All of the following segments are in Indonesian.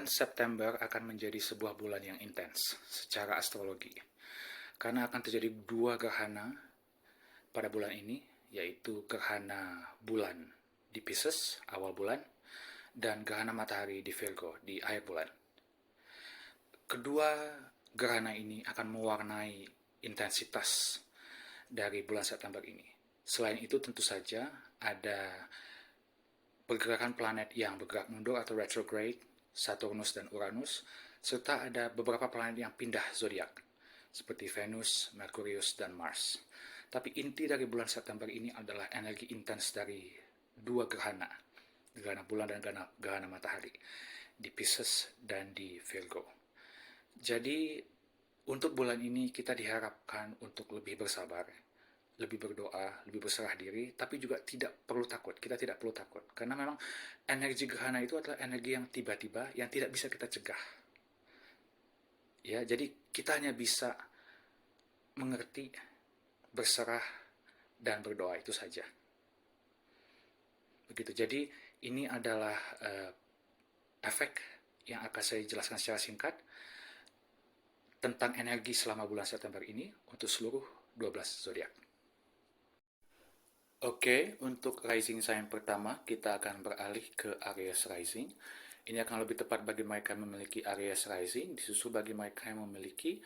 September akan menjadi sebuah bulan yang intens secara astrologi. Karena akan terjadi dua gerhana pada bulan ini, yaitu gerhana bulan di Pisces awal bulan dan gerhana matahari di Virgo di akhir bulan. Kedua gerhana ini akan mewarnai intensitas dari bulan September ini. Selain itu tentu saja ada pergerakan planet yang bergerak mundur atau retrograde, Saturnus dan Uranus, serta ada beberapa planet yang pindah zodiak, seperti Venus, Merkurius, dan Mars. Tapi inti dari bulan September ini adalah energi intens dari dua gerhana bulan dan gerhana matahari, di Pisces dan di Virgo. Jadi, untuk bulan ini kita diharapkan untuk lebih bersabar, lebih berdoa, lebih berserah diri, tapi juga tidak perlu takut. Kita tidak perlu takut. Karena memang energi gerhana itu adalah energi yang tiba-tiba, yang tidak bisa kita cegah. Ya, jadi kita hanya bisa mengerti, berserah, dan berdoa, itu saja. Begitu. Jadi, ini adalah efek yang akan saya jelaskan secara singkat tentang energi selama bulan September ini untuk seluruh 12 zodiak. Oke, untuk rising sign pertama, kita akan beralih ke Aries rising. Ini akan lebih tepat bagi mereka yang memiliki Aries rising, disusul bagi mereka yang memiliki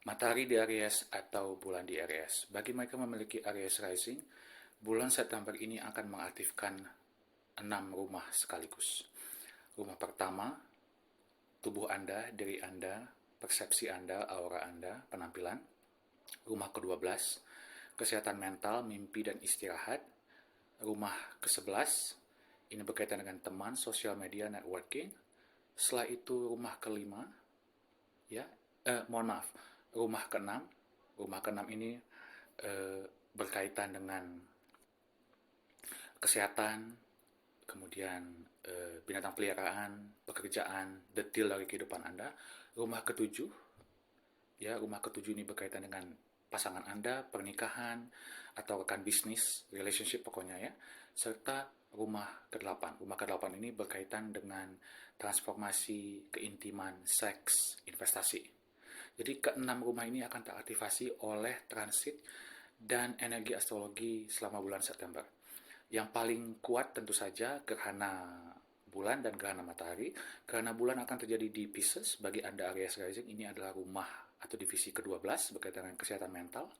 matahari di Aries atau bulan di Aries. Bagi mereka yang memiliki Aries rising, bulan September ini akan mengaktifkan 6 rumah sekaligus. Rumah pertama, tubuh Anda, diri Anda, persepsi Anda, aura Anda, penampilan. Rumah ke-12, kesehatan mental, mimpi, dan istirahat. Rumah ke-11, ini berkaitan dengan teman, sosial media, networking. Setelah itu rumah ke-5, rumah ke-6. Rumah ke-6 ini berkaitan dengan kesehatan, kemudian binatang peliharaan, pekerjaan, detail dari kehidupan Anda. Rumah ke-7, rumah ke-7 ini berkaitan dengan pasangan Anda, pernikahan, atau rekan bisnis, relationship pokoknya ya. Serta rumah ke-8. Rumah ke-8 ini berkaitan dengan transformasi, keintiman, seks, investasi. Jadi ke-6 rumah ini akan teraktivasi oleh transit dan energi astrologi selama bulan September. Yang paling kuat tentu saja gerhana bulan dan gerhana matahari. Gerhana bulan akan terjadi di Pisces. Bagi Anda Aries rising, ini adalah rumah atau divisi ke-12 berkaitan dengan kesehatan mental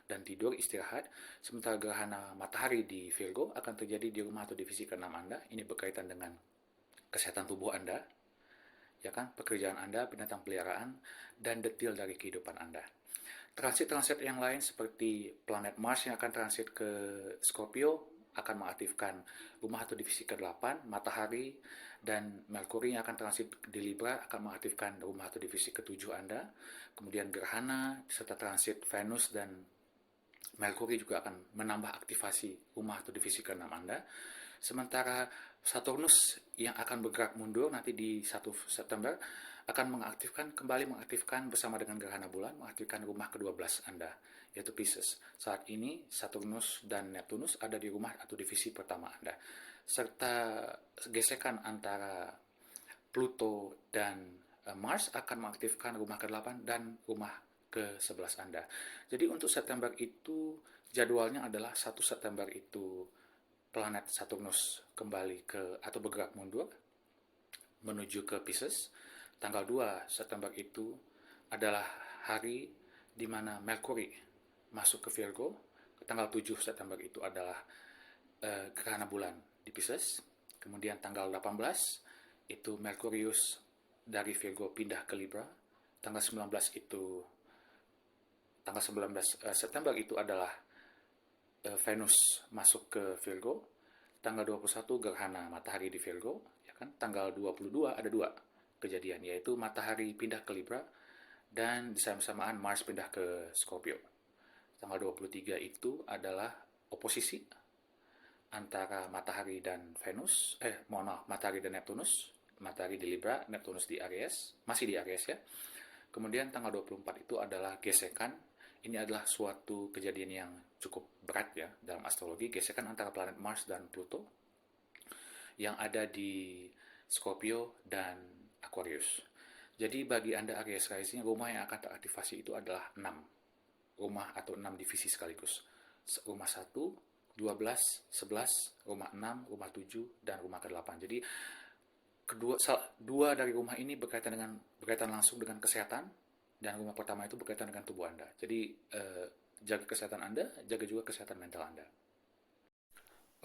dan tidur, istirahat. Sementara gerhana matahari di Virgo akan terjadi di rumah atau divisi ke-6 Anda. Ini berkaitan dengan kesehatan tubuh Anda, ya kan, pekerjaan Anda, binatang peliharaan, dan detail dari kehidupan Anda. Transit-transit yang lain seperti planet Mars yang akan transit ke Scorpio akan mengaktifkan rumah atau divisi ke-8, matahari, dan Merkuri yang akan transit di Libra akan mengaktifkan rumah atau divisi ke-7 Anda. Kemudian gerhana serta transit Venus dan Merkuri juga akan menambah aktivasi rumah atau divisi ke-6 Anda. Sementara Saturnus yang akan bergerak mundur nanti di 1 September akan kembali mengaktifkan bersama dengan gerhana bulan, mengaktifkan rumah ke-12 Anda, yaitu Pisces. Saat ini Saturnus dan Neptunus ada di rumah atau divisi pertama Anda. Serta gesekan antara Pluto dan Mars akan mengaktifkan rumah ke-8 dan rumah ke-11 Anda. Jadi untuk September itu jadwalnya adalah 1 September itu planet Saturnus kembali atau bergerak mundur menuju ke Pisces. Tanggal 2 September itu adalah hari di mana Merkuri masuk ke Virgo. Tanggal 7 September itu adalah gerhana bulan di Pisces. Kemudian tanggal 18 itu Merkurius dari Virgo pindah ke Libra. Tanggal 19 September itu adalah Venus masuk ke Virgo. Tanggal 21 gerhana matahari di Virgo, ya kan? Tanggal 22 ada dua kejadian, yaitu matahari pindah ke Libra dan bersamaan Mars pindah ke Scorpio. Tanggal 23 itu adalah oposisi antara matahari dan Venus, matahari dan Neptunus. Matahari di Libra, Neptunus di Aries, masih di Aries ya. Kemudian tanggal 24 itu adalah gesekan. Ini adalah suatu kejadian yang cukup berat ya dalam astrologi, gesekan antara planet Mars dan Pluto yang ada di Scorpio dan Aquarius. Jadi bagi Anda Aries rising, rumah yang akan teraktivasi itu adalah 6 rumah atau 6 divisi sekaligus. Rumah 1, 12, 11, rumah 6, rumah 7, dan rumah ke-8. Jadi dua dari rumah ini berkaitan langsung dengan kesehatan, dan rumah pertama itu berkaitan dengan tubuh Anda. Jadi jaga kesehatan Anda, jaga juga kesehatan mental Anda.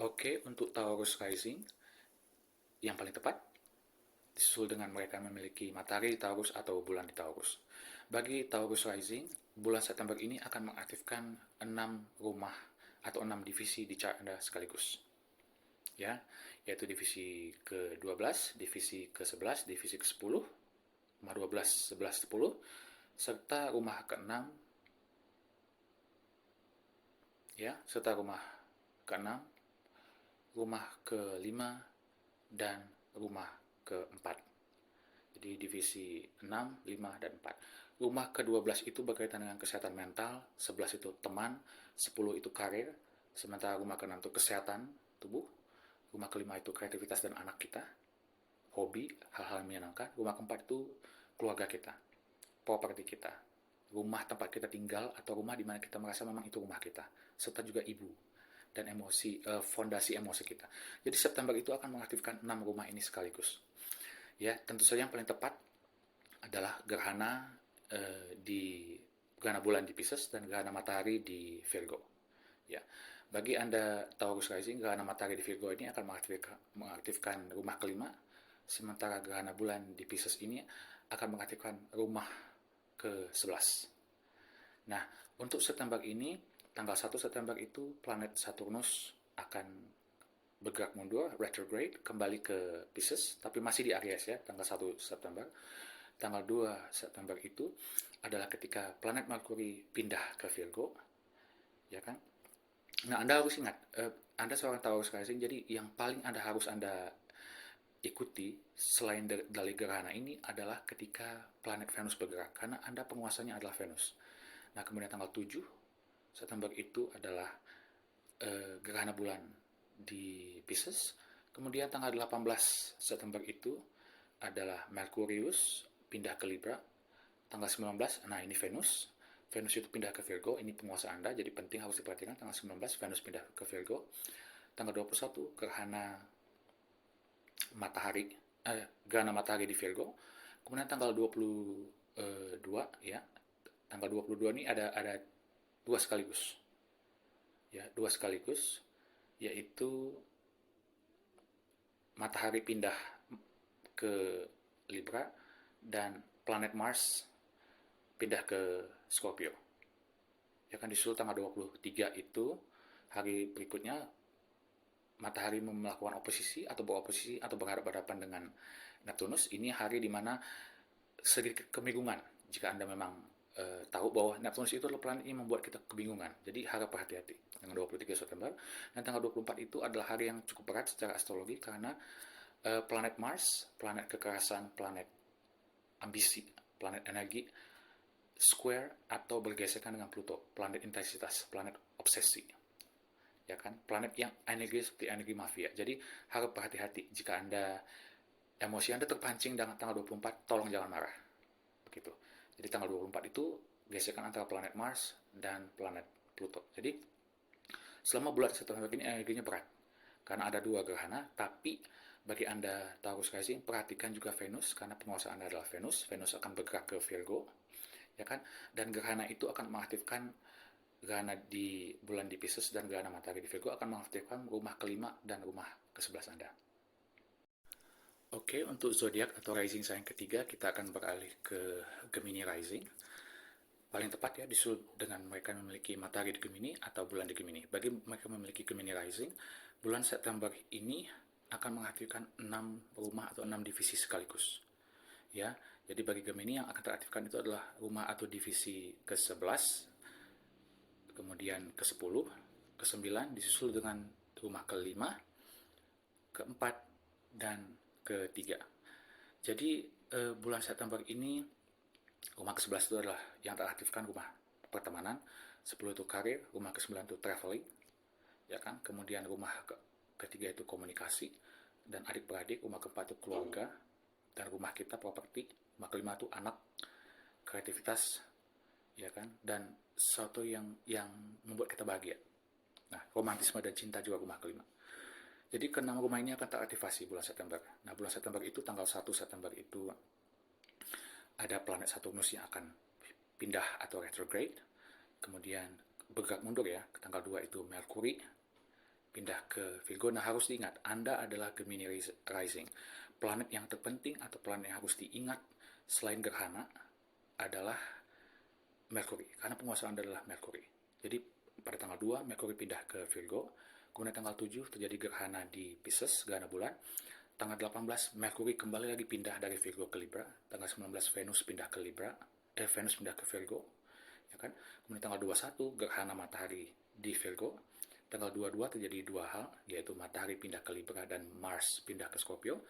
Oke, untuk Taurus rising yang paling tepat disusul dengan mereka memiliki matahari di Taurus atau bulan di Taurus. Bagi Taurus rising, bulan September ini akan mengaktifkan 6 rumah atau 6 divisi di chart Anda sekaligus. Ya, yaitu divisi ke-12, divisi ke-11, divisi ke-10, rumah 12, 11, 10, serta rumah ke-6, ya, serta rumah ke-6, rumah ke-5, dan rumah ke-4. Jadi divisi 6, 5, dan 4. Rumah ke-12 itu berkaitan dengan kesehatan mental, 11 itu teman, 10 itu karir, sementara rumah ke-6 itu kesehatan tubuh, rumah ke-5 itu kreativitas dan anak kita, hobi, hal-hal yang menyenangkan, rumah ke-4 itu keluarga kita, properti kita, rumah tempat kita tinggal atau rumah di mana kita merasa memang itu rumah kita, serta juga ibu dan emosi, fondasi emosi kita. Jadi September itu akan mengaktifkan 6 rumah ini sekaligus. Ya, tentu saja yang paling tepat adalah gerhana di gerhana bulan di Pisces dan gerhana matahari di Virgo. Ya, bagi Anda Taurus rising, gerhana matahari di Virgo ini akan mengaktifkan rumah kelima, sementara gerhana bulan di Pisces ini akan mengaktifkan rumah ke-11. Nah, untuk September ini, tanggal 1 September itu planet Saturnus akan bergerak mundur, retrograde, kembali ke Pisces, tapi masih di Aries ya, tanggal 1 September. Tanggal 2 September itu adalah ketika planet Mercury pindah ke Virgo, ya kan? Nah, Anda harus ingat, Anda seorang Taurus rising, jadi yang paling harus Anda ikuti selain dari gerhana ini adalah ketika planet Venus bergerak, karena Anda penguasanya adalah Venus. Nah, kemudian tanggal 7 September itu adalah gerhana bulan di Pisces. Kemudian tanggal 18 September itu adalah Merkurius pindah ke Libra. Tanggal 19, nah ini Venus. Venus itu pindah ke Virgo, ini penguasa Anda, jadi penting harus diperhatikan. Tanggal 19 Venus pindah ke Virgo. Tanggal 21 gerhana matahari di Virgo. Kemudian tanggal 22 ya. Tanggal 22 ini ada dua sekaligus. Ya, dua sekaligus, yaitu matahari pindah ke Libra dan planet Mars pindah ke Scorpio. Ya kan, disusul tanggal 23 itu hari berikutnya matahari melakukan oposisi atau beroposisi atau berhadapan dengan Neptunus. Ini hari dimana sedikit kebingungan jika Anda memang tahu bahwa Neptunus itu adalah planet yang membuat kita kebingungan. Jadi harap berhati-hati dengan 23 September. Dan tanggal 24 itu adalah hari yang cukup berat secara astrologi karena planet Mars, planet kekerasan, planet ambisi, planet energi, square atau bergesekan dengan Pluto, planet intensitas, planet obsesi. Ya kan? Planet yang energi seperti energi mafia. Jadi harap berhati-hati jika emosi Anda terpancing dengan tanggal 24, tolong jangan marah. Begitu. Jadi tanggal 24 itu gesekan antara planet Mars dan planet Pluto. Jadi selama bulan September ini energinya berat. Karena ada dua gerhana, tapi bagi Anda Taurus rising, perhatikan juga Venus, karena penguasa Anda adalah Venus. Venus akan bergerak ke Virgo, ya kan? Dan gerhana itu akan mengaktifkan gerhana di bulan di Pisces dan gerhana matahari di Virgo akan mengaktifkan rumah kelima dan rumah ke-11 Anda. Oke, untuk zodiak atau rising sign ketiga, kita akan beralih ke Gemini rising. Paling tepat ya, disusul dengan mereka memiliki matahari di Gemini atau bulan di Gemini. Bagi mereka memiliki Gemini rising, bulan September ini akan mengaktifkan 6 rumah atau 6 divisi sekaligus. Ya, jadi bagi Gemini yang akan teraktifkan itu adalah rumah atau divisi ke-11, kemudian ke-10, ke-9, disusul dengan rumah ke-5, ke-4, dan ke-3. Jadi bulan September ini rumah ke-11 itu adalah yang teraktifkan rumah pertemanan, 10 itu karir, rumah ke-9 itu traveling, ya kan? Kemudian rumah ke-3 itu komunikasi dan adik-beradik, rumah ke-4 itu keluarga, Dan rumah kita properti, rumah kelima itu anak, kreativitas, ya kan, dan sesuatu yang membuat kita bahagia. Nah, romantisme dan cinta juga rumah kelima. Jadi keenam rumah ini akan teraktivasi bulan September. Nah, bulan September itu tanggal 1 September itu ada planet Saturnus yang akan pindah atau retrograde. Kemudian bergerak mundur ya, ke tanggal 2 itu Mercury pindah ke Virgo. Nah, harus diingat, Anda adalah Gemini rising. Planet yang terpenting atau planet yang harus diingat selain gerhana adalah Mercury, karena penguasa Anda adalah Mercury. Jadi pada tanggal 2 Mercury pindah ke Virgo, kemudian tanggal 7 terjadi gerhana di Pisces, gerhana bulan. Tanggal 18 Mercury kembali lagi pindah dari Virgo ke Libra, tanggal 19 Venus pindah ke Libra, Venus pindah ke Virgo, ya kan? Kemudian tanggal 21 gerhana matahari di Virgo. Tanggal 22 terjadi dua hal, yaitu matahari pindah ke Libra dan Mars pindah ke Scorpio.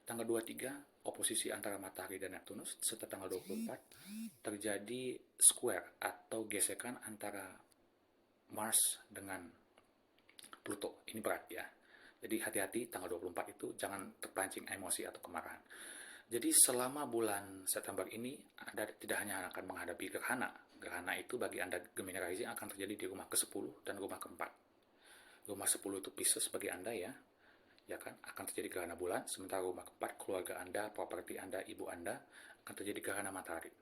Tanggal 23 oposisi antara matahari dan Neptunus, serta tanggal 24 terjadi square atau gesekan antara Mars dengan Pluto. Ini berat ya. Jadi hati-hati tanggal 24 itu jangan terpancing emosi atau kemarahan. Jadi selama bulan September ini Anda tidak hanya akan menghadapi gerhana. Gerhana itu bagi Anda Gemini rising akan terjadi di rumah ke-10 dan rumah ke-4. Rumah 10 itu Pisces bagi Anda ya. Ya kan, akan terjadi gerhana bulan, sementara rumah ke-4 keluarga Anda, properti Anda, ibu Anda akan terjadi gerhana matahari.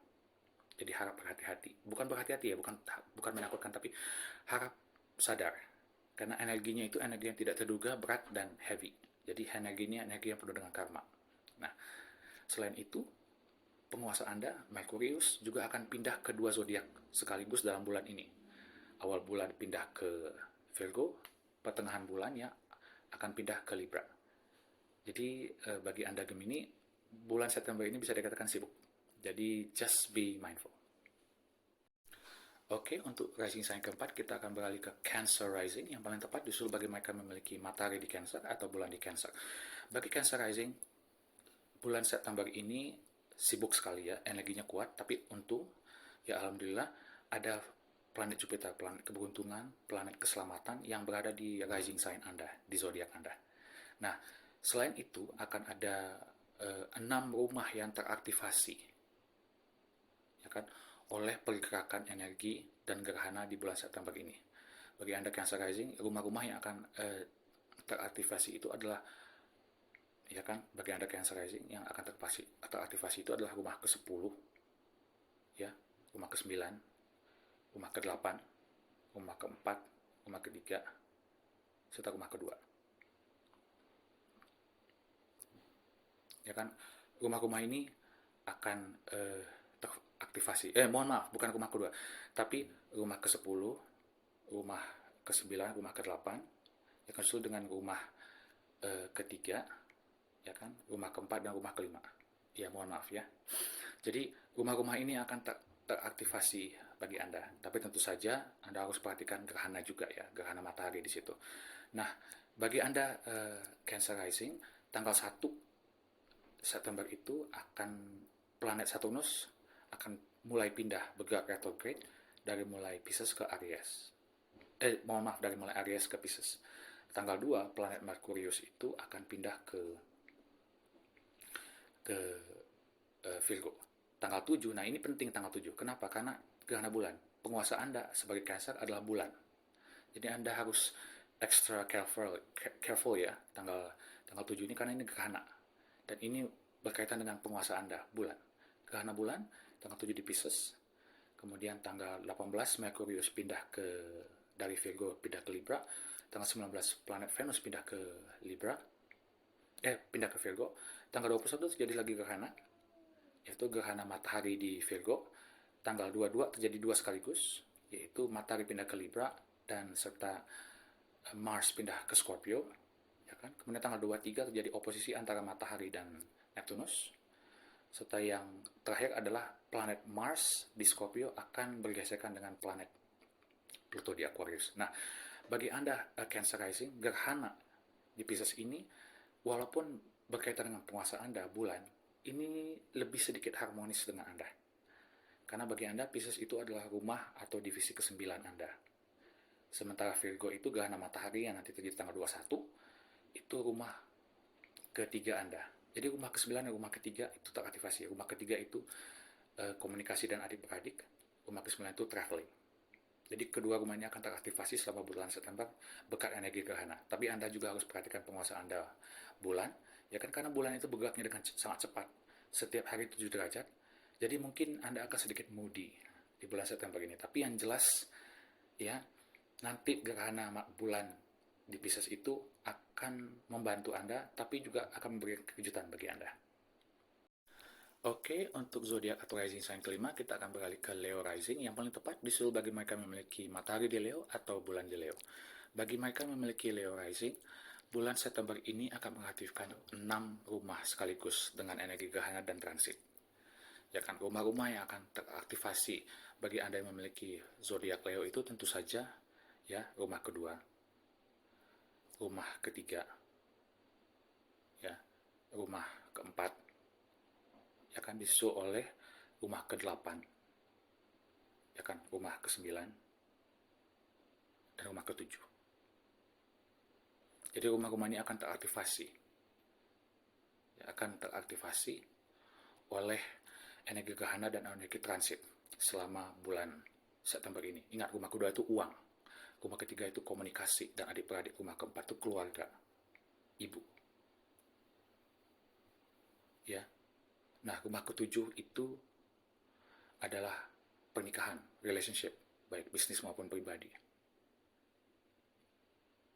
Jadi harap berhati-hati. Bukan berhati-hati ya, bukan menakutkan, tapi harap sadar. Karena energinya itu energi yang tidak terduga, berat dan heavy. Jadi energinya energi yang penuh dengan karma. Nah, selain itu, penguasa Anda, Merkurius, juga akan pindah ke dua zodiak sekaligus dalam bulan ini. Awal bulan pindah ke Virgo, pertengahan bulan ya akan pindah ke Libra. Jadi bagi Anda Gemini, bulan September ini bisa dikatakan sibuk. Jadi just be mindful. Oke, untuk rising sign keempat, kita akan beralih ke Cancer rising. Yang paling tepat justru bagi mereka memiliki matahari di Cancer atau bulan di Cancer. Bagi Cancer rising, bulan September ini sibuk sekali ya, energinya kuat, tapi untung, ya alhamdulillah, ada planet Jupiter, planet keberuntungan, planet keselamatan yang berada di rising sign Anda, di zodiak Anda. Nah, selain itu akan ada 6 rumah yang teraktivasi, ya kan, oleh pergerakan energi dan gerhana di bulan September ini. Bagi Anda Cancer rising, rumah-rumah yang akan teraktivasi itu adalah, ya kan, bagi Anda Cancer rising yang akan teraktivasi itu adalah rumah ke-10, ya, rumah ke-9, rumah ke-8, rumah ke-4, rumah ke-3, serta rumah ke-2. Ya kan, rumah-rumah ini akan teraktivasi. Mohon maaf, bukan rumah ke-2, tapi rumah ke-10, rumah ke-9, rumah ke-8, ya kan, susul dengan rumah ke-3, ya kan, rumah ke-4 dan rumah ke-5. Ya, mohon maaf ya. Jadi rumah-rumah ini akan teraktivasi bagi Anda. Tapi tentu saja Anda harus perhatikan gerhana juga ya, gerhana matahari di situ. Nah, bagi Anda Cancer rising, tanggal 1 September itu akan planet Saturnus akan mulai pindah bergerak retrograde dari mulai Pisces ke Aries. Dari mulai Aries ke Pisces. Tanggal 2 planet Merkurius itu akan pindah ke Virgo. Tanggal 7, nah ini penting tanggal 7. Kenapa? Karena gerhana bulan. Penguasa Anda sebagai Cancer adalah bulan. Jadi Anda harus extra careful ya tanggal 7 ini, karena ini gerhana. Dan ini berkaitan dengan penguasa Anda, bulan. Gerhana bulan, tanggal 7 di Pisces. Kemudian tanggal 18 Merkurius pindah dari Virgo pindah ke Libra. Tanggal 19 planet Venus pindah ke Libra. Pindah ke Virgo. Tanggal 21 terjadi lagi gerhana, yaitu gerhana matahari di Virgo. Tanggal 22 terjadi dua sekaligus, yaitu matahari pindah ke Libra dan serta Mars pindah ke Scorpio, ya kan? Kemudian tanggal 23 terjadi oposisi antara matahari dan Neptunus. Serta yang terakhir adalah planet Mars di Scorpio akan bergesekan dengan planet Pluto di Aquarius. Nah, bagi Anda Cancer rising, gerhana di Pisces ini walaupun berkaitan dengan penguasa Anda, bulan, ini lebih sedikit harmonis dengan Anda. Karena bagi Anda, Pisces itu adalah rumah atau divisi ke-9 Anda. Sementara Virgo itu gerhana matahari yang nanti terjadi tanggal 21, itu rumah ke-3 Anda. Jadi rumah ke-9 dan rumah ketiga itu teraktivasi. Rumah ketiga itu komunikasi dan adik-beradik. Rumah ke-9 itu traveling. Jadi kedua rumah ini akan teraktivasi selama bulan September berkat energi gerhana. Tapi Anda juga harus perhatikan penguasa Anda bulan, ya kan, karena bulan itu bergeraknya dengan sangat cepat. Setiap hari 7 derajat. Jadi mungkin Anda akan sedikit moody di bulan September ini. Tapi yang jelas, ya, nanti gerhana bulan di Pisces itu akan membantu Anda, tapi juga akan memberikan kejutan bagi Anda. Oke, untuk zodiak atau rising sign kelima, kita akan beralih ke Leo rising. Yang paling tepat disuruh bagi mereka yang memiliki matahari di Leo atau bulan di Leo. Bagi mereka yang memiliki Leo rising, bulan September ini akan mengaktifkan 6 rumah sekaligus dengan energi gerhana dan transit. Ya kan, rumah-rumah yang akan teraktivasi bagi Anda yang memiliki zodiak Leo itu tentu saja ya, rumah kedua, rumah ketiga, ya, rumah keempat, ya kan, disusul oleh rumah ke-8, ya kan, rumah ke-9, dan rumah ke-7. Jadi rumah-rumah ini akan teraktivasi. Ya, akan teraktivasi oleh energi gerhana dan energi transit selama bulan September ini. Ingat, rumah kedua itu uang. Rumah ketiga itu komunikasi dan adik-beradik. Rumah keempat itu keluarga, ibu. Ya. Nah, rumah ketujuh itu adalah pernikahan, relationship, baik bisnis maupun pribadi.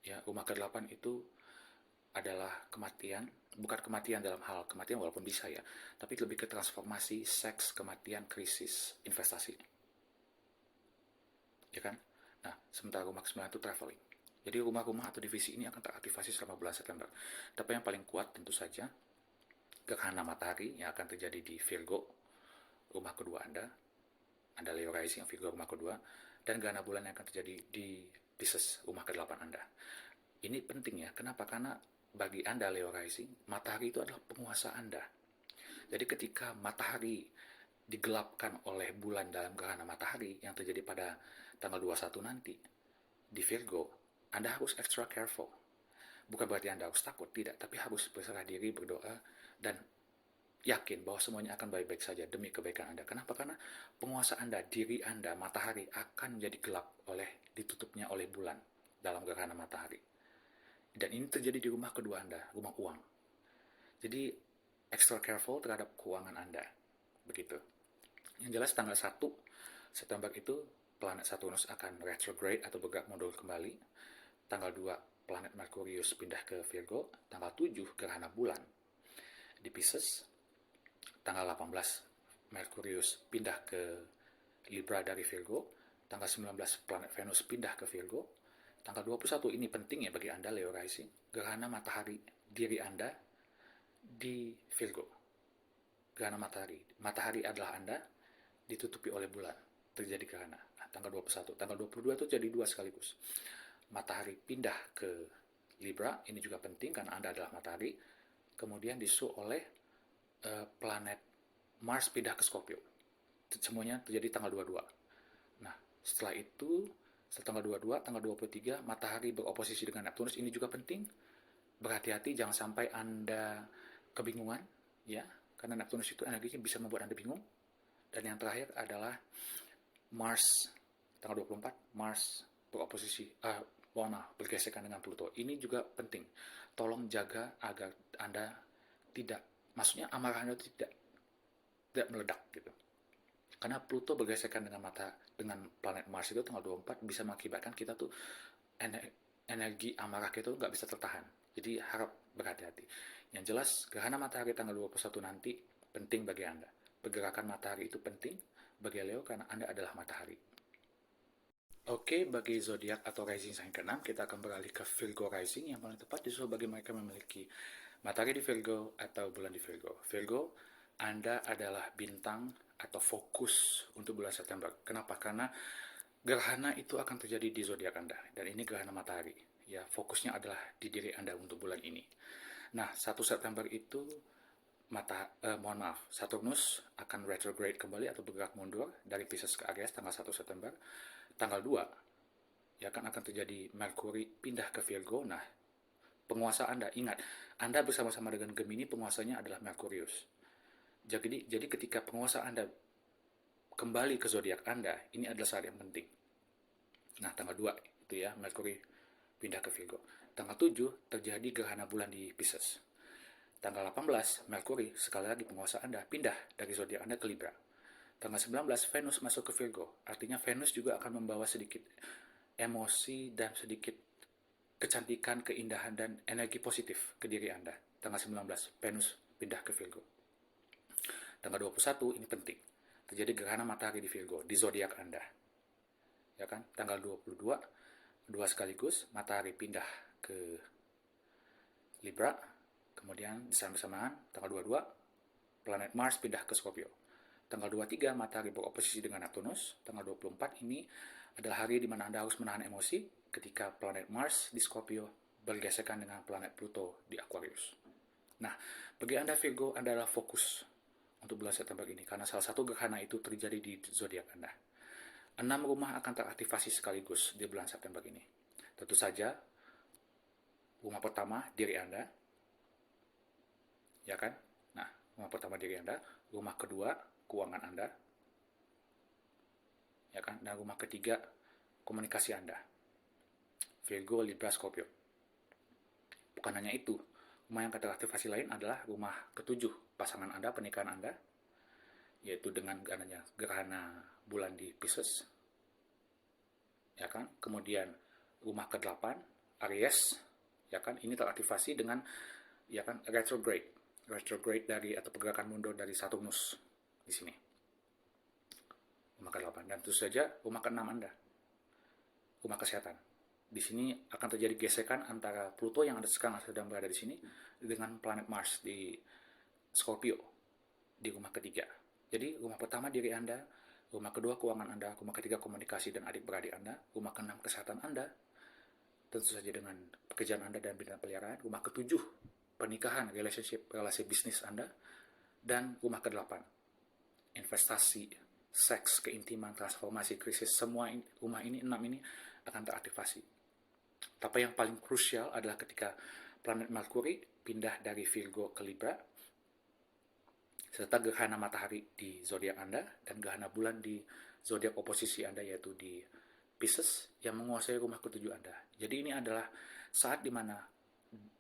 Ya, rumah ke-8 itu adalah kematian, bukan kematian dalam hal kematian walaupun bisa ya, tapi lebih ke transformasi, seks, kematian, krisis, investasi. Ya kan? Nah, sementara rumah ke-9 itu traveling. Jadi rumah-rumah atau divisi ini akan teraktivasi selama bulan September. Tapi yang paling kuat tentu saja gerhana matahari yang akan terjadi di Virgo, rumah kedua Anda Leo rising, Virgo rumah kedua, dan gerhana bulan yang akan terjadi di Pisces, rumah ke-8 Anda. Ini penting ya, kenapa? Karena bagi Anda Leo rising, matahari itu adalah penguasa Anda. Jadi ketika matahari digelapkan oleh bulan dalam gerhana matahari yang terjadi pada tanggal 21 nanti di Virgo, Anda harus extra careful. Bukan berarti Anda harus takut, tidak, tapi harus berserah diri, berdoa, dan yakin bahwa semuanya akan baik-baik saja demi kebaikan Anda. Kenapa? Karena penguasa Anda, diri Anda, matahari akan menjadi gelap oleh ditutupnya oleh bulan dalam gerhana matahari. Dan ini terjadi di rumah kedua Anda, rumah uang. Jadi extra careful terhadap keuangan Anda. Begitu. Yang jelas tanggal 1 September itu planet Saturnus akan retrograde atau bergerak mundur kembali. Tanggal 2 planet Merkurius pindah ke Virgo. Tanggal 7 gerhana bulan di Pisces. Tanggal 18 Merkurius pindah ke Libra dari Virgo. Tanggal 19 planet Venus pindah ke Virgo. Tanggal 21 ini penting ya bagi Anda Leo rising, gerhana matahari diri Anda di Virgo. Gerhana matahari. Matahari adalah Anda, ditutupi oleh bulan. Terjadi gerhana. Nah, tanggal 21. Tanggal 22 itu jadi dua sekaligus. Matahari pindah ke Libra, ini juga penting karena Anda adalah matahari. Kemudian disusul oleh planet Mars pindah ke Scorpio. Semuanya terjadi tanggal 22. Nah, setelah itu, setelah tanggal 22, tanggal 23, matahari beroposisi dengan Neptunus. Ini juga penting. Berhati-hati, jangan sampai Anda kebingungan, ya, karena Neptunus itu energinya bisa membuat Anda bingung. Dan yang terakhir adalah Mars, tanggal 24, Mars beroposisi, bergesekan dengan Pluto. Ini juga penting. Tolong jaga agar Anda tidak, maksudnya amarah Anda tidak meledak gitu. Karena Pluto bergesekan dengan planet Mars itu tanggal 24 bisa mengakibatkan kita tuh energi amarah kita tuh nggak bisa tertahan. Jadi harap berhati-hati. Yang jelas gerhana matahari tanggal 21 nanti penting bagi Anda. Pergerakan matahari itu penting bagi Leo karena Anda adalah matahari. Oke, bagi zodiak atau rising sign ke-6, kita akan beralih ke Virgo rising yang paling tepat disusul bagi mereka memiliki matahari di Virgo atau bulan di Virgo. Virgo, Anda adalah bintang atau fokus untuk bulan September. Kenapa? Karena gerhana itu akan terjadi di zodiak Anda dan ini gerhana matahari. Ya, fokusnya adalah di diri Anda untuk bulan ini. Nah, 1 September itu Saturnus akan retrograde kembali atau bergerak mundur dari Pisces ke Aries tanggal 1 September. Tanggal 2 ya akan terjadi Merkuri pindah ke Virgo. Nah, Penguasa Anda, ingat, Anda bersama-sama dengan Gemini, penguasanya adalah Merkurius. Jadi ketika penguasa Anda kembali ke zodiak Anda, ini adalah saat yang penting. Nah, tanggal 2 itu ya, Merkuri pindah ke Virgo. Tanggal 7 terjadi gerhana bulan di Pisces. Tanggal 18, Merkuri, sekali lagi penguasa Anda, pindah dari zodiak Anda ke Libra. Tanggal 19, Venus masuk ke Virgo. Artinya Venus juga akan membawa sedikit emosi dan sedikit kecantikan, keindahan, dan energi positif ke diri Anda. Tanggal 19, Venus pindah ke Virgo. Tanggal 21, ini penting. Terjadi gerhana matahari di Virgo, di zodiak Anda. Ya kan? Tanggal 22, dua sekaligus, matahari pindah ke Libra. Kemudian di saat bersamaan, tanggal 22, planet Mars pindah ke Scorpio. Tanggal 23, matahari beroposisi dengan Neptunus. Tanggal 24 ini adalah hari di mana Anda harus menahan emosi ketika planet Mars di Scorpio bergesekan dengan planet Pluto di Aquarius. Nah, bagi Anda Virgo, Anda adalah fokus untuk bulan September ini, karena salah satu gerhana itu terjadi di zodiak Anda. 6 rumah akan teraktivasi sekaligus di bulan September ini. Tentu saja, rumah pertama, diri Anda, ya kan? Nah, rumah pertama diri Anda, rumah kedua, keuangan Anda, ya kan? Dan rumah ketiga, komunikasi Anda. Virgo, Libra, Scorpio. Bukan hanya itu, rumah yang teraktivasi lain adalah rumah ketujuh pasangan Anda, pernikahan Anda, yaitu dengan gerhana bulan di Pisces, ya kan? Kemudian rumah ke-8 Aries, ya kan? Ini teraktivasi dengan ya kan retrograde dari atau pergerakan mundur dari Saturnus di sini. Rumah ke-8 dan tentu saja rumah ke-6 Anda, rumah kesehatan. Di sini akan terjadi gesekan antara Pluto yang sekarang sedang berada di sini dengan planet Mars di Scorpio di rumah ketiga. Jadi rumah pertama diri Anda, rumah kedua keuangan Anda, rumah ketiga komunikasi dan adik-beradik Anda, rumah ke-6 kesehatan Anda, tentu saja dengan pekerjaan Anda dan bidang peliharaan, rumah ke-7 pernikahan, relationship, relasi bisnis Anda, dan rumah ke-8 investasi, seks, keintiman, transformasi, krisis, semua rumah ini, 6 ini akan teraktivasi. Tapi yang paling krusial adalah ketika planet Merkuri pindah dari Virgo ke Libra, serta gerhana matahari di zodiak Anda dan gerhana bulan di zodiak oposisi Anda, yaitu di Pisces yang menguasai rumah ketujuh Anda. Jadi ini adalah saat dimana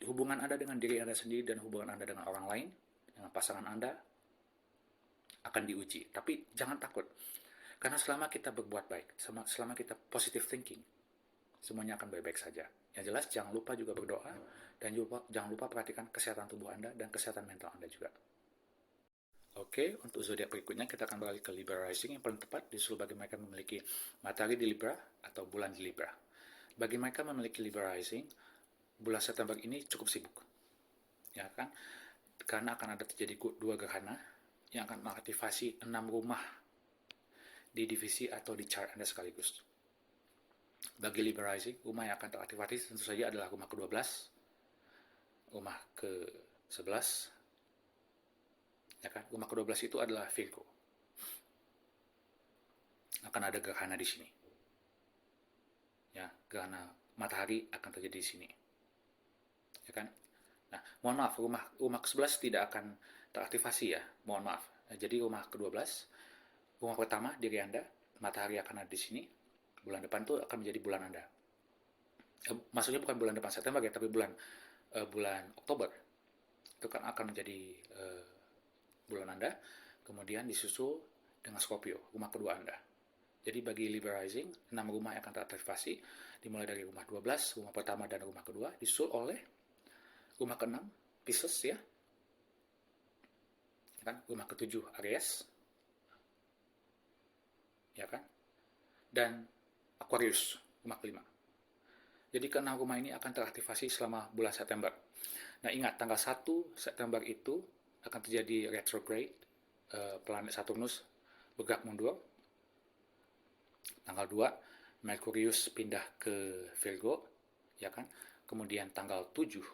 hubungan Anda dengan diri Anda sendiri dan hubungan Anda dengan orang lain, dengan pasangan Anda, akan diuji. Tapi jangan takut, karena selama kita berbuat baik, selama kita positive thinking, semuanya akan baik-baik saja. Yang jelas jangan lupa juga berdoa, dan jangan lupa perhatikan kesehatan tubuh Anda dan kesehatan mental Anda juga. Oke, untuk zodiak berikutnya kita akan beralih ke Libra Rising, yang paling tepat disusul bagi mereka memiliki matahari di Libra atau bulan di Libra. Bagi mereka memiliki Libra Rising, bulan September ini cukup sibuk, ya kan? Karena akan ada terjadi dua gerhana yang akan mengaktifasi 6 rumah di divisi atau di chart Anda sekaligus. Bagi Libra Rising, rumah yang akan teraktivasi tentu saja adalah rumah ke-12, rumah ke-11, ya kan? Rumah ke-12 itu adalah Virgo. Akan ada gerhana di sini. Ya, gerhana matahari akan terjadi di sini. Ya kan? Nah, mohon maaf, rumah ke-11 tidak akan teraktivasi ya. Mohon maaf. Nah, jadi rumah ke-12, rumah pertama diri Anda, matahari akan ada di sini. Bulan depan itu akan menjadi bulan Anda. Maksudnya bukan bulan depan September ya, tapi bulan Oktober. Itu kan akan menjadi bulan Anda, kemudian disusul dengan Scorpio, rumah kedua Anda. Jadi bagi Libra Rising, 6 rumah yang akan teraktivasi, dimulai dari rumah 12, rumah pertama dan rumah kedua, disusul oleh rumah ke-6, Pisces ya, kan? Rumah ke-7, Aries, ya kan? Dan Aquarius, rumah ke-5. Jadi ke-6 rumah ini akan teraktivasi selama bulan September. Nah ingat, tanggal 1 September itu akan terjadi retrograde, planet Saturnus bergerak mundur. Tanggal 2, Merkurius pindah ke Virgo, ya kan? Kemudian tanggal 7,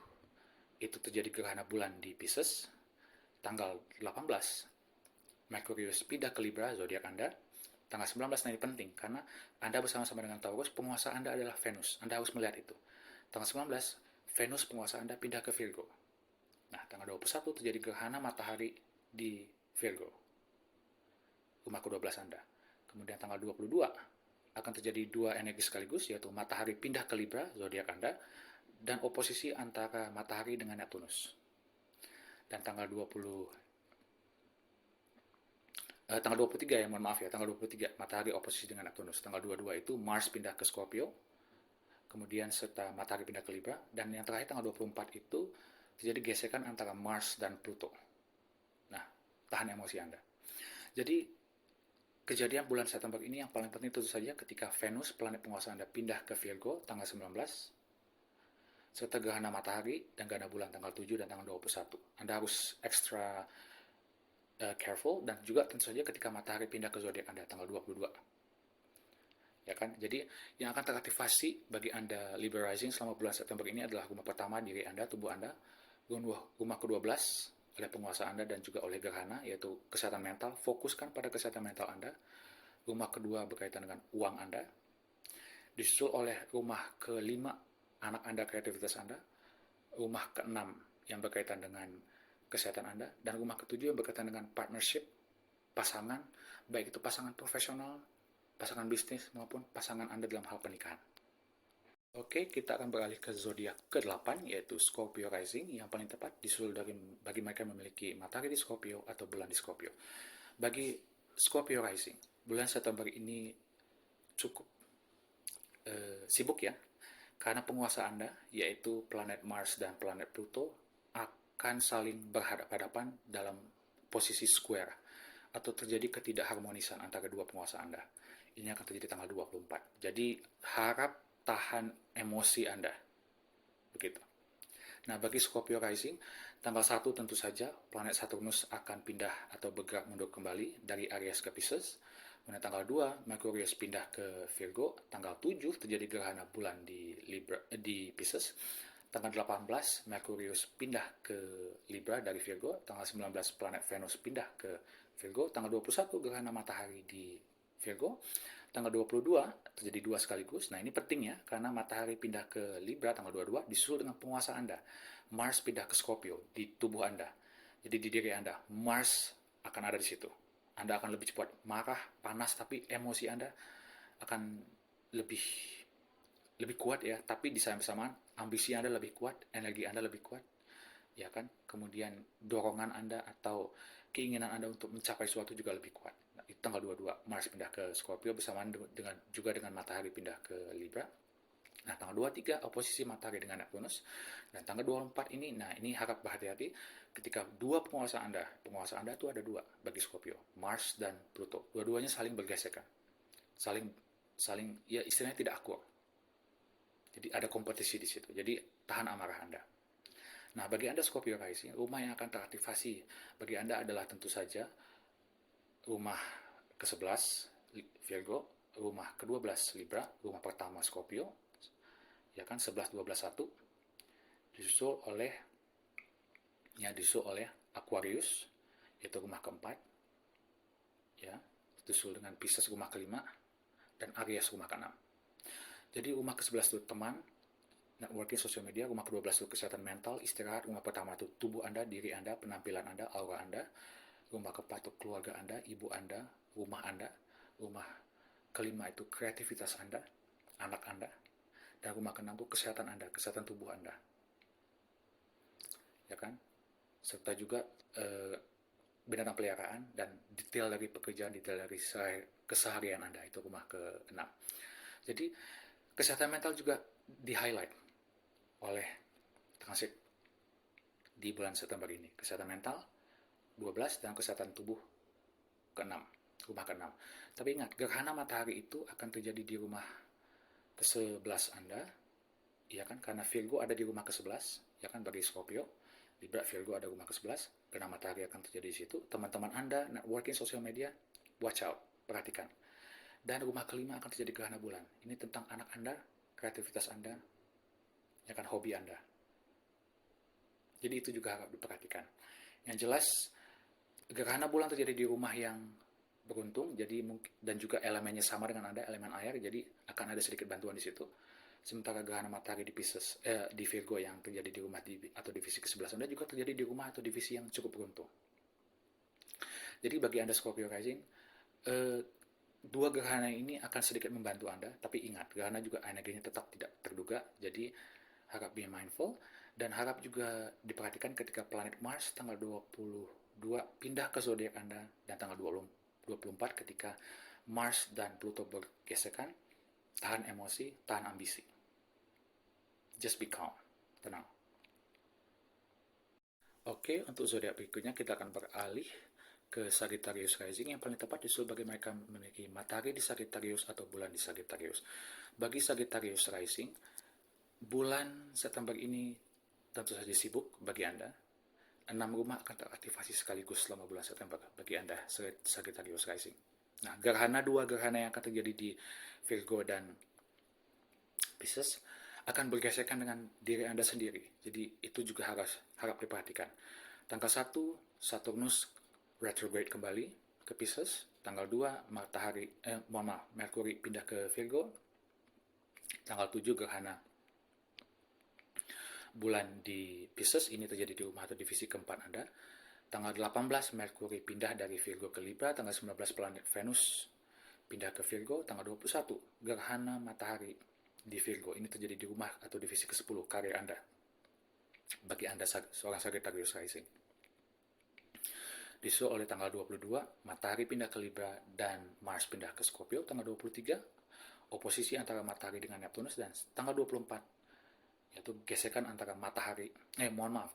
itu terjadi gerhana bulan di Pisces. Tanggal 18, Merkurius pindah ke Libra, zodiak Anda. Tanggal 19, nah ini penting, karena Anda bersama-sama dengan Taurus, penguasa Anda adalah Venus. Anda harus melihat itu. Tanggal 19, Venus penguasa Anda pindah ke Virgo. Nah, tanggal 21 terjadi gerhana matahari di Virgo, rumah ke-12 Anda. Kemudian tanggal 22 akan terjadi dua energi sekaligus, yaitu matahari pindah ke Libra, zodiak Anda, dan oposisi antara matahari dengan Neptunus. Dan tanggal 23 ya, mohon maaf ya, tanggal 23 matahari oposisi dengan Neptunus. Tanggal 22 itu Mars pindah ke Scorpio, kemudian serta matahari pindah ke Libra, dan yang terakhir tanggal 24 itu terjadi gesekan antara Mars dan Pluto. Nah, tahan emosi Anda. Jadi, kejadian bulan September ini yang paling penting tentu saja ketika Venus, planet penguasa Anda, pindah ke Virgo tanggal 19, serta gerhana matahari dan gerhana bulan tanggal 7 dan tanggal 21. Anda harus extra careful, dan juga tentu saja ketika matahari pindah ke zodiak Anda tanggal 22. Ya kan? Jadi yang akan teraktivasi bagi Anda Libra rising selama bulan September ini adalah rumah pertama, diri Anda, tubuh Anda, rumah ke-12 oleh penguasa Anda dan juga oleh gerhana, yaitu kesehatan mental. Fokuskan pada kesehatan mental Anda. Rumah kedua berkaitan dengan uang Anda, disusul oleh rumah ke-5 anak Anda, kreativitas Anda, rumah ke-6 yang berkaitan dengan kesehatan Anda, dan rumah ke-7 yang berkaitan dengan partnership, pasangan, baik itu pasangan profesional, pasangan bisnis, maupun pasangan Anda dalam hal pernikahan. Oke, kita akan beralih ke zodiak ke-8, yaitu Scorpio rising, yang paling tepat disusul bagi mereka yang memiliki matahari di Scorpio atau bulan di Scorpio. Bagi Scorpio rising, bulan September ini cukup sibuk ya, karena penguasa Anda, yaitu planet Mars dan planet Pluto, akan saling berhadapan-hadapan dalam posisi square, atau terjadi ketidakharmonisan antara dua penguasa Anda. Ini akan terjadi tanggal 24. Jadi harap tahan emosi Anda. Begitu. Nah, bagi Scorpio rising, tanggal 1 tentu saja planet Saturnus akan pindah atau bergerak mundur kembali dari Aries ke Pisces. Kemudian tanggal 2, Merkurius pindah ke Virgo. Tanggal 7 terjadi gerhana bulan di Pisces. Tanggal 18, Merkurius pindah ke Libra dari Virgo. Tanggal 19, planet Venus pindah ke Virgo. Tanggal 21, gerhana matahari di Virgo. Tanggal 22 terjadi dua sekaligus. Nah, ini penting ya, karena matahari pindah ke Libra tanggal 22 disusul dengan penguasa Anda. Mars pindah ke Scorpio di tubuh Anda. Jadi di diri Anda, Mars akan ada di situ. Anda akan lebih cepat marah, panas, tapi emosi Anda akan lebih kuat ya. Tapi di saat bersamaan, ambisi Anda lebih kuat, energi Anda lebih kuat. Ya kan? Kemudian dorongan Anda atau keinginan Anda untuk mencapai sesuatu juga lebih kuat. Nah, itu tanggal 22 Mars pindah ke Scorpio bersamaan dengan matahari pindah ke Libra. Nah, tanggal 23 oposisi matahari dengan Neptunus, dan tanggal 24 ini, nah ini harap berhati-hati ketika dua penguasa Anda itu ada dua bagi Scorpio, Mars dan Pluto. Dua-duanya saling bergesekan. Saling ya istilahnya tidak akur. Jadi ada kompetisi di situ. Jadi tahan amarah Anda. Nah, bagi Anda Scorpio rising, rumah yang akan teraktivasi bagi Anda adalah tentu saja rumah ke-11 Virgo, rumah ke-12 Libra, rumah pertama Scorpio, ya kan, 11, 12, 1, disusul oleh Aquarius, yaitu rumah keempat, ya, disusul dengan Pisces rumah kelima, dan Aries rumah ke-6. Jadi rumah ke-11 itu teman, networking, sosial media. Rumah ke-12 itu kesehatan mental, istirahat. Rumah pertama itu tubuh Anda, diri Anda, penampilan Anda, aura Anda. Rumah ke-4 itu keluarga Anda, ibu Anda, rumah Anda. Rumah kelima itu kreativitas Anda, anak Anda. Dan rumah ke-6 itu kesehatan Anda, kesehatan tubuh Anda. Ya kan? Serta juga binatang peliharaan dan detail dari pekerjaan, detail dari keseharian Anda, itu rumah ke-6. Jadi kesehatan mental juga di-highlight oleh transit di bulan September ini. Kesehatan mental 12 dan kesehatan tubuh ke-6, rumah ke-6. Tapi ingat, gerhana matahari itu akan terjadi di rumah ke-11 Anda, ya kan, karena Virgo ada di rumah ke-11, ya kan, bagi Scorpio. Libra, Virgo ada rumah ke-11, gerhana matahari akan terjadi di situ. Teman-teman Anda, networking, sosial media, watch out, perhatikan. Dan rumah kelima akan terjadi gerhana bulan. Ini tentang anak Anda, kreativitas Anda, ya kan, hobi Anda. Jadi itu juga harus diperhatikan. Yang jelas, gerhana bulan terjadi di rumah yang beruntung, jadi dan juga elemennya sama dengan Anda, elemen air, jadi akan ada sedikit bantuan di situ. Sementara gerhana matahari di Pisces, di Virgo yang terjadi di rumah atau divisi ke-11 Anda juga terjadi di rumah atau divisi yang cukup beruntung. Jadi bagi Anda Scorpio rising, dua gerhana ini akan sedikit membantu Anda, tapi ingat, gerhana juga energinya tetap tidak terduga, jadi harap be mindful, dan harap juga diperhatikan ketika planet Mars tanggal 22 pindah ke zodiak Anda, dan tanggal 24 ketika Mars dan Pluto bergesekan, tahan emosi, tahan ambisi. Just be calm, tenang. Oke, untuk zodiak berikutnya kita akan beralih ke Sagittarius rising, yang paling tepat justru bagi mereka memiliki matahari di Sagittarius atau bulan di Sagittarius. Bagi Sagittarius rising, bulan September ini tentu saja sibuk bagi Anda. 6 rumah akan teraktivasi sekaligus selama bulan September bagi Anda Sagittarius rising. Nah, dua gerhana yang akan terjadi di Virgo dan Pisces akan bergesekan dengan diri Anda sendiri. Jadi itu juga harap diperhatikan. Tanggal 1, Saturnus retrograde kembali ke Pisces. Tanggal 2, Merkuri pindah ke Virgo. Tanggal 7, gerhana bulan di Pisces, ini terjadi di rumah atau divisi keempat Anda. Tanggal 18, Merkuri pindah dari Virgo ke Libra. Tanggal 19, planet Venus pindah ke Virgo. Tanggal 21, gerhana matahari di Virgo. Ini terjadi di rumah atau divisi ke-10, karir Anda. Bagi Anda seorang Sagittarius rising. Disusul oleh tanggal 22, matahari pindah ke Libra dan Mars pindah ke Scorpio. Tanggal 23, oposisi antara matahari dengan Neptunus. Dan tanggal 24, yaitu gesekan antara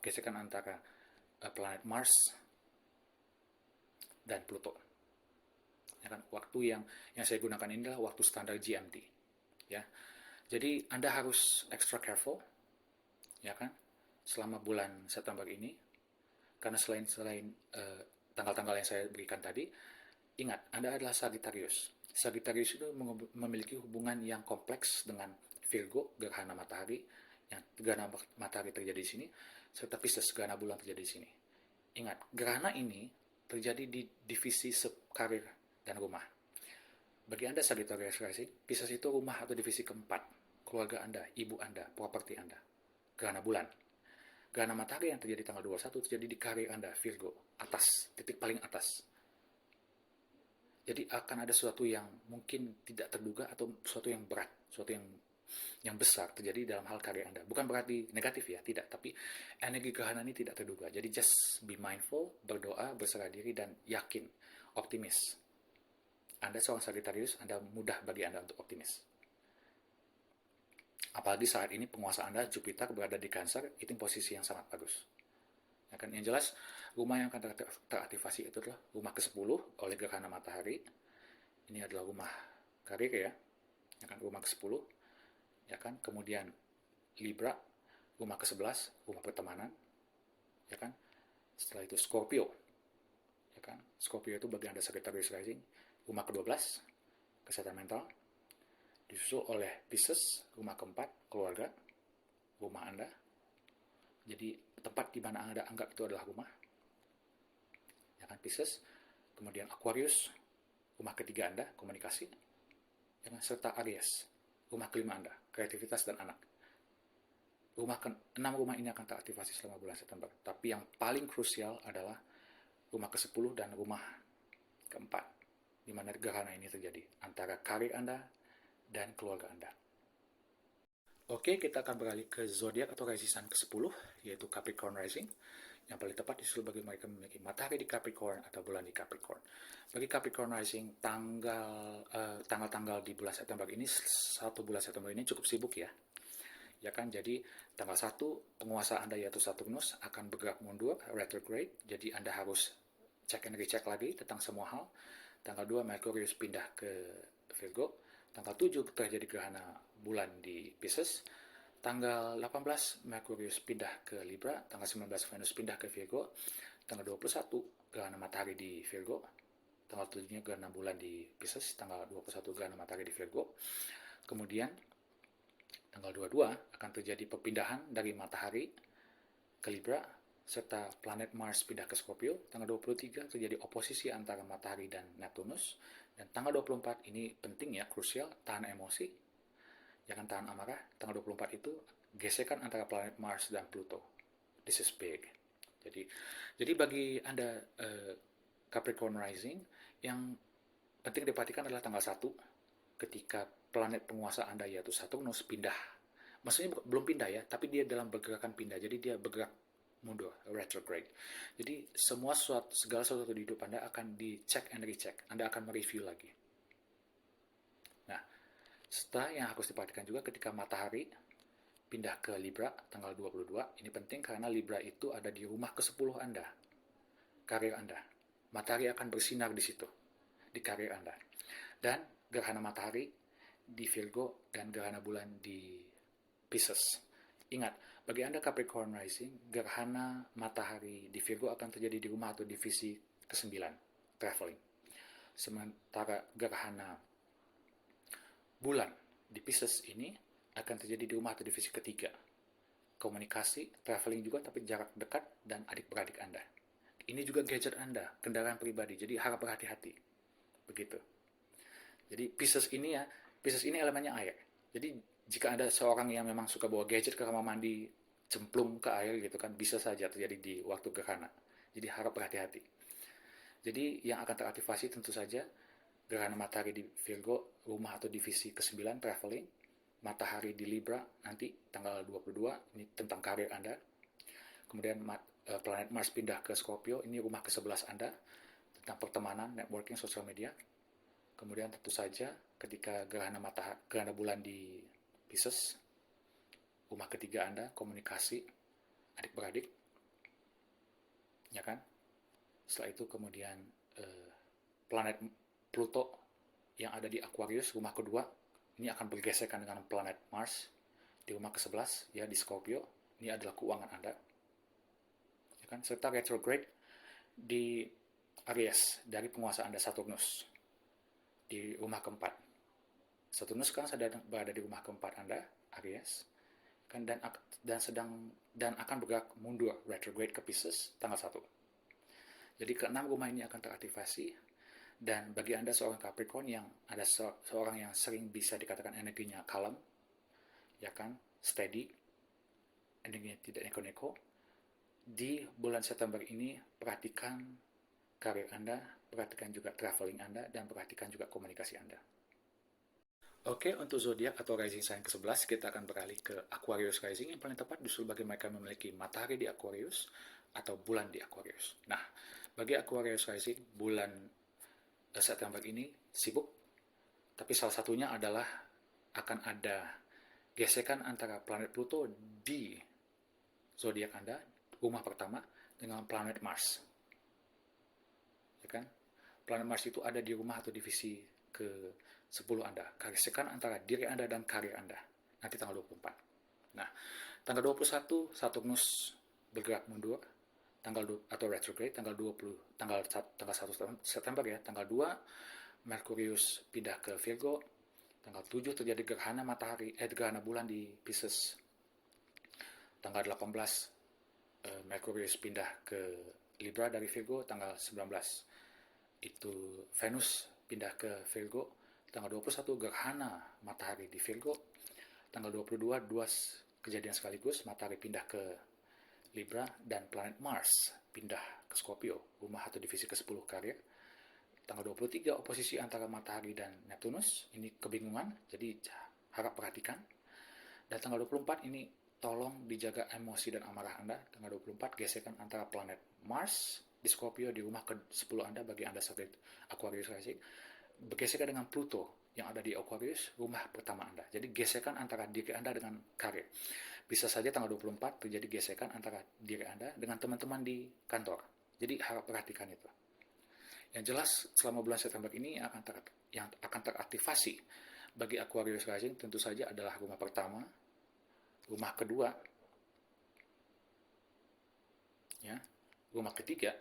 gesekan antara planet Mars dan Pluto. Ya kan, waktu yang saya gunakan ini adalah waktu standar GMT. Ya, jadi Anda harus extra careful, ya kan, selama bulan September ini, karena selain tanggal-tanggal yang saya berikan tadi, ingat, Anda adalah Sagittarius. Sagittarius itu memiliki hubungan yang kompleks dengan Virgo, gerhana matahari, yang gerhana matahari terjadi di sini, serta Pisces, gerhana bulan terjadi di sini. Ingat, gerhana ini terjadi di divisi karir dan rumah. Bagi Anda Sagittarius rising, Pisces itu rumah atau divisi keempat, keluarga Anda, ibu Anda, properti Anda. Gerhana bulan. Gerhana matahari yang terjadi tanggal 21 terjadi di karir Anda, Virgo, atas, titik paling atas. Jadi akan ada sesuatu yang mungkin tidak terduga atau sesuatu yang berat, sesuatu yang besar terjadi dalam hal karir Anda. Bukan berarti negatif ya, tidak. Tapi energi gerhana ini tidak terduga. Jadi just be mindful, berdoa, berserah diri, dan yakin, optimis. Anda seorang Sagittarius, Anda mudah bagi Anda untuk optimis. Apalagi saat ini penguasa Anda, Jupiter, berada di Cancer, itu posisi yang sangat bagus. Ya kan? Yang jelas, rumah yang akan teraktivasi itu adalah rumah ke-10 oleh gerhana matahari. Ini adalah rumah karir ya kan, rumah ke-10. Ya kan? Kemudian Libra, rumah ke-11, rumah pertemanan. Ya kan? Setelah itu Scorpio. Ya kan? Scorpio itu bagi Anda Sagittarius rising, rumah ke-12, kesehatan mental. Disusul oleh Pisces, rumah keempat, keluarga, rumah Anda. Jadi tempat di mana Anda anggap itu adalah rumah. Ya kan, Pisces. Kemudian Aquarius, rumah ketiga Anda, komunikasi. Ya kan, serta Aries, rumah kelima Anda, kreativitas dan anak. 6 rumah ini akan teraktivasi selama bulan September. Tapi yang paling krusial adalah rumah ke-10 dan rumah keempat, di mana gerhana ini terjadi antara karir Anda dan keluarga Anda. Oke, kita akan beralih ke zodiak atau rasisan ke-10, yaitu Capricorn rising. Yang paling tepat disusul bagi mereka memiliki matahari di Capricorn atau bulan di Capricorn. Bagi Capricorn rising, tanggal-tanggal di bulan September ini, satu bulan September ini cukup sibuk ya. Ya kan, jadi tanggal 1, penguasa Anda yaitu Saturnus akan bergerak mundur, retrograde, jadi Anda harus cek and recheck lagi tentang semua hal. Tanggal 2, Merkurius pindah ke Virgo. Tanggal 7 terjadi gerhana bulan di Pisces. Tanggal 18, Merkurius pindah ke Libra. Tanggal 19, Venus pindah ke Virgo. Tanggal 21, gerhana matahari di Virgo. Tanggal 7-nya gerhana bulan di Pisces. Tanggal 21, gerhana matahari di Virgo. Kemudian, tanggal 22 akan terjadi perpindahan dari matahari ke Libra, serta planet Mars pindah ke Scorpio. Tanggal 23 terjadi oposisi antara matahari dan Neptunus. Dan tanggal 24 ini penting ya, krusial, tahan emosi. ya kan, tahan amarah. Tanggal 24 itu gesekan antara planet Mars dan Pluto. This is big. Jadi bagi Anda Capricorn rising, yang penting diperhatikan adalah tanggal 1 ketika planet penguasa Anda yaitu Saturnus pindah. Maksudnya belum pindah ya, tapi dia dalam pergerakan pindah. Jadi dia bergerak mundur, retrograde. Jadi segala sesuatu di hidup Anda akan dicek and recheck. Anda akan mereview lagi. Nah, setelah yang harus diperhatikan juga ketika matahari pindah ke Libra tanggal 22, ini penting karena Libra itu ada di rumah ke-10 Anda, karir Anda. Matahari akan bersinar di situ, di karir Anda. Dan gerhana matahari di Virgo dan gerhana bulan di Pisces. Ingat, bagi Anda Capricorn rising, gerhana matahari di Virgo akan terjadi di rumah atau divisi ke-9, traveling. Sementara gerhana bulan di Pisces ini akan terjadi di rumah atau divisi ketiga, komunikasi, traveling juga tapi jarak dekat dan adik-beradik Anda. Ini juga gadget Anda, kendaraan pribadi, jadi harap berhati-hati. Begitu. Jadi Pisces ini elemennya air. Jadi jika ada seorang yang memang suka bawa gadget ke kamar mandi, cemplung ke air gitu kan, bisa saja terjadi di waktu gerhana. Jadi harap berhati-hati. Jadi yang akan teraktivasi tentu saja gerhana matahari di Virgo, rumah atau divisi ke-9, traveling. Matahari di Libra nanti tanggal 22, ini tentang karir Anda. Kemudian planet Mars pindah ke Scorpio, ini rumah ke-11 Anda, tentang pertemanan, networking, sosial media. Kemudian tentu saja ketika gerhana bulan di Pisces, rumah ketiga Anda, komunikasi, adik-beradik, ya kan? Setelah itu kemudian planet Pluto yang ada di Aquarius, rumah kedua, ini akan bergesekan dengan planet Mars di rumah ke-11, ya, di Scorpio. Ini adalah keuangan Anda, ya kan? Serta retrograde di Aries dari penguasa Anda, Saturnus, di rumah keempat. Saturnus sekarang sedang berada di rumah keempat Anda, Aries, kan, dan akan bergerak mundur retrograde ke Pisces tanggal 1. Jadi ke-6 rumah ini akan teraktivasi, dan bagi Anda seorang Capricorn yang ada seorang yang sering bisa dikatakan energinya kalem, ya kan, steady, energinya tidak neko-neko, di bulan September ini perhatikan karir Anda, perhatikan juga traveling Anda, dan perhatikan juga komunikasi Anda. Oke, untuk zodiak atau rising sign ke-11, kita akan beralih ke Aquarius rising, yang paling tepat justru bagi mereka yang memiliki matahari di Aquarius atau bulan di Aquarius. Nah, bagi Aquarius rising, bulan September ini sibuk, tapi salah satunya adalah akan ada gesekan antara planet Pluto di zodiak Anda, rumah pertama, dengan planet Mars. Ya kan? Planet Mars itu ada di rumah atau divisi ke-10 Anda. Gesekan antara diri Anda dan karir Anda. Nanti tanggal 24. Nah, tanggal 21 Saturnus bergerak mundur, atau retrograde tanggal 1 September ya. Tanggal 2 Merkurius pindah ke Virgo. Tanggal 7 terjadi gerhana bulan di Pisces. Tanggal 18 Merkurius pindah ke Libra dari Virgo. Tanggal 19 itu Venus pindah ke Virgo. Tanggal 21 gerhana matahari di Virgo. Tanggal 22 dua kejadian sekaligus, matahari pindah ke Libra dan planet Mars pindah ke Scorpio, rumah atau divisi ke-10 karir. Tanggal 23 oposisi antara matahari dan Neptunus, ini kebingungan, jadi harap perhatikan. Dan tanggal 24 ini tolong dijaga emosi dan amarah Anda. Tanggal 24 gesekan antara planet Mars di Scorpio di rumah ke-10 Anda bagi Anda sebagai Aquarius rising, bergesekan dengan Pluto yang ada di Aquarius, rumah pertama Anda. Jadi gesekan antara diri Anda dengan karir. Bisa saja tanggal 24 terjadi gesekan antara diri Anda dengan teman-teman di kantor. Jadi harap perhatikan itu. Yang jelas selama bulan September ini yang akan teraktivasi bagi Aquarius rising tentu saja adalah rumah pertama, rumah kedua, ya, rumah ketiga,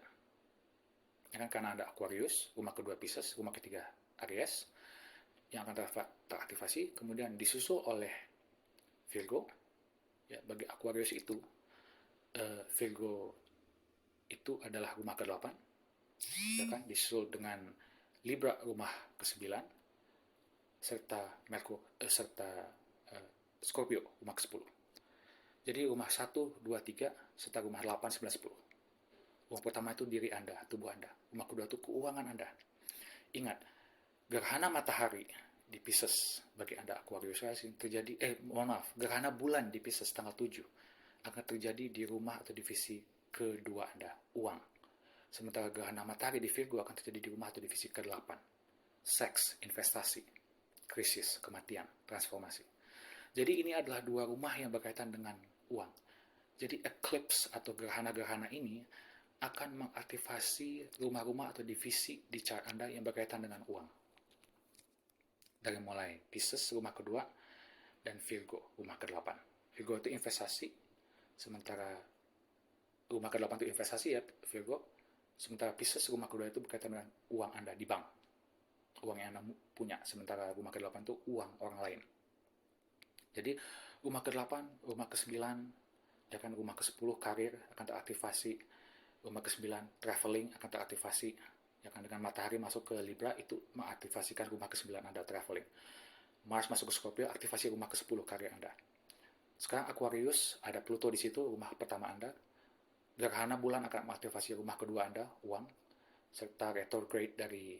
ya kan, karena ada Aquarius, rumah kedua Pisces, rumah ketiga Aries yang akan teraktivasi, kemudian disusul oleh Virgo. Ya, bagi Aquarius itu Virgo itu adalah rumah ke-8, ya kan, disusul dengan Libra rumah ke-9 serta Scorpio, rumah ke-10. Jadi rumah 1, 2, 3, serta rumah 8, 9, 10. Rumah pertama itu diri Anda, tubuh Anda. Rumah kedua itu keuangan Anda. Ingat, gerhana matahari di Pisces bagi Anda Aquarius rising terjadi, gerhana bulan di Pisces tanggal 7 akan terjadi di rumah atau divisi kedua Anda, uang. Sementara gerhana matahari di Virgo akan terjadi di rumah atau divisi ke-8, seks, investasi, krisis, kematian, transformasi. Jadi ini adalah dua rumah yang berkaitan dengan uang. Jadi eclipse atau gerhana-gerhana ini akan mengaktifasi rumah-rumah atau divisi di chart Anda yang berkaitan dengan uang. Dari mulai Pisces rumah kedua dan Virgo rumah ke-8. Virgo itu investasi, sementara rumah ke-8 itu investasi ya, Virgo. Sementara Pisces rumah kedua itu berkaitan dengan uang Anda di bank. Uang yang Anda punya. Sementara rumah ke-8 itu uang orang lain. Jadi rumah ke-8, rumah ke-9, ya kan, rumah ke-10 karir akan teraktivasi. Rumah ke-9 traveling akan teraktivasi. Ya kan, dengan matahari masuk ke Libra itu mengaktifasikan rumah ke-9 Anda traveling. Mars masuk ke Scorpio, aktivasi rumah ke-10 karir Anda. Sekarang Aquarius, ada Pluto di situ, rumah pertama Anda. Gerhana bulan akan mengaktifasi rumah kedua Anda, uang, serta retrograde dari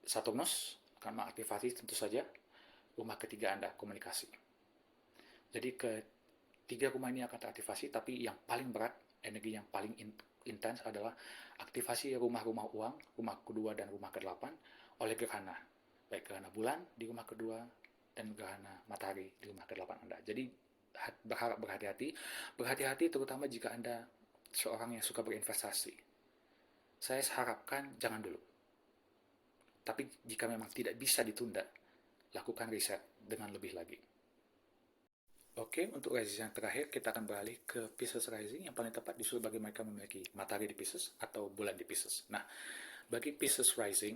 Saturnus akan mengaktifasi tentu saja rumah ketiga Anda, komunikasi. Jadi ketiga rumah ini akan teraktivasi, tapi yang paling berat, energi yang paling intens adalah aktivasi rumah-rumah uang, rumah kedua dan rumah ke-8 oleh gerhana. Baik gerhana bulan di rumah kedua dan gerhana matahari di rumah ke-8 Anda. Jadi berharap berhati-hati terutama jika Anda seorang yang suka berinvestasi. Saya harapkan jangan dulu. Tapi jika memang tidak bisa ditunda, lakukan riset dengan lebih lagi. Oke, untuk rising yang terakhir kita akan beralih ke Pisces rising, yang paling tepat disuruh bagi mereka memiliki matahari di Pisces atau bulan di Pisces. Nah, bagi Pisces rising,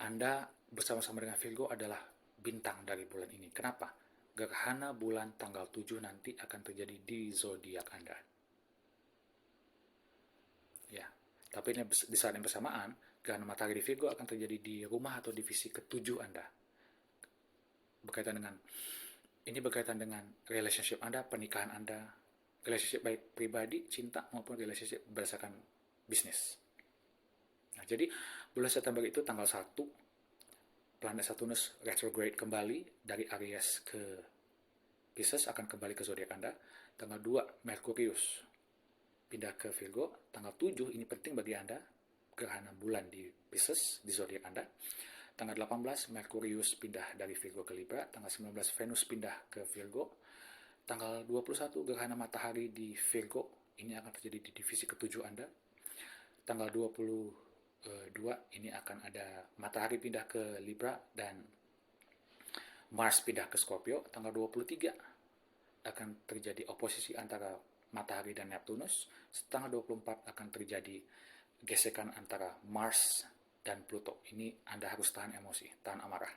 Anda bersama-sama dengan Virgo adalah bintang dari bulan ini. Kenapa? Gerhana bulan tanggal 7 nanti akan terjadi di zodiak Anda. Ya, tapi di saat yang bersamaan, gerhana matahari di Virgo akan terjadi di rumah atau divisi ke-7 Anda. Ini berkaitan dengan relationship Anda, pernikahan Anda, relationship baik pribadi, cinta, maupun relationship berdasarkan bisnis. Nah, jadi bulan September itu tanggal 1, planet Saturnus retrograde kembali dari Aries ke Pisces, akan kembali ke zodiak Anda. Tanggal 2, Merkurius pindah ke Virgo. Tanggal 7, ini penting bagi Anda, gerhana bulan di Pisces, di zodiak Anda. Tanggal 18, Merkurius pindah dari Virgo ke Libra. Tanggal 19, Venus pindah ke Virgo. Tanggal 21, gerhana matahari di Virgo. Ini akan terjadi di divisi ke-7 Anda. Tanggal 22, ini akan ada matahari pindah ke Libra dan Mars pindah ke Scorpio. Tanggal 23 akan terjadi oposisi antara matahari dan Neptunus. Tanggal 24 akan terjadi gesekan antara Mars dan Pluto. Ini Anda harus tahan emosi, tahan amarah.